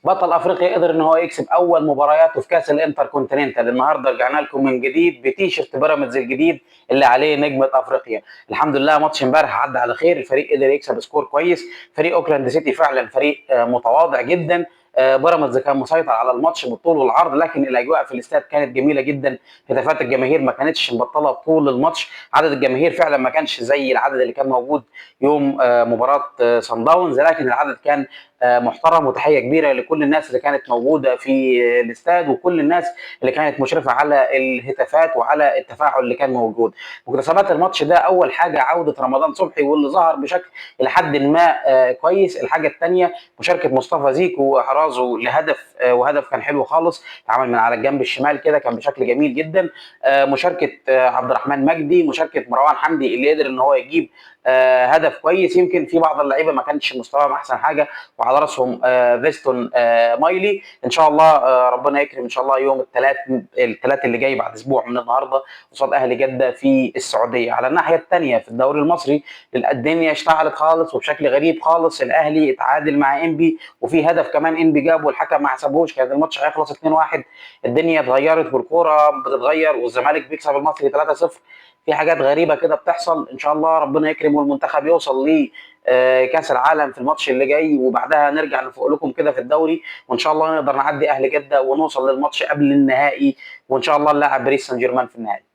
بطل افريقيا قدر ان هو يكسب اول مبارياته في كاس الانتر كونتيننتال. النهارده رجعنا لكم من جديد بتيشيرت بيراميدز الجديد اللي عليه نجمه افريقيا. الحمد لله ماتش امبارح عدى على خير، الفريق قدر يكسب سكور كويس. فريق اوكلاند سيتي فعلا فريق متواضع جدا. بيراميدز كان مسيطر على الماتش بالطول والعرض، لكن الاجواء في الاستاد كانت جميله جدا. هتافات الجماهير ما كانتش مبطله طول الماتش. عدد الجماهير فعلا ما كانش زي العدد اللي كان موجود يوم مباراه صن داونز، لكن العدد كان محترم. وتحيه كبيره لكل الناس اللي كانت موجوده في الاستاد، وكل الناس اللي كانت مشرفه على الهتافات وعلى التفاعل اللي كان موجود. مكتسبات الماتش ده اول حاجه عوده رمضان صبحي واللي ظهر بشكل الى حد ما كويس. الحاجه الثانيه مشاركه مصطفى زيكو واحرازه لهدف، وهدف كان حلو خالص، اتعمل من على الجنب الشمال كده كان بشكل جميل جدا. مشاركه عبد الرحمن مجدي، مشاركه مروان حمدي اللي قدر ان هو يجيب هدف كويس. يمكن في بعض اللعيبه ما كانش مستواهم احسن حاجه، وعلى راسهم فيستون مايلي. ان شاء الله ربنا يكرم ان شاء الله يوم الثلاث اللي جاي بعد اسبوع من النهارده قصاد اهلي جده في السعوديه. على الناحيه الثانيه في الدوري المصري الدنيا اشتعلت خالص وبشكل غريب خالص. الاهلي اتعادل مع انبي، وفي هدف كمان انبي جابه والحكم ما حسبوش، كان الماتش هيخلص 2-1. الدنيا اتغيرت والكوره بتتغير والزمالك بيكسب المصري 3-0. في حاجات غريبه كده بتحصل. ان شاء الله ربنا يكرم والمنتخب يوصل كاس العالم في الماتش اللي جاي، وبعدها نرجع نفوق لكم كده في الدوري، وان شاء الله نقدر نعدي اهل جده ونوصل للماتش قبل النهائي، وان شاء الله نلاعب باريس سان جيرمان في النهائي.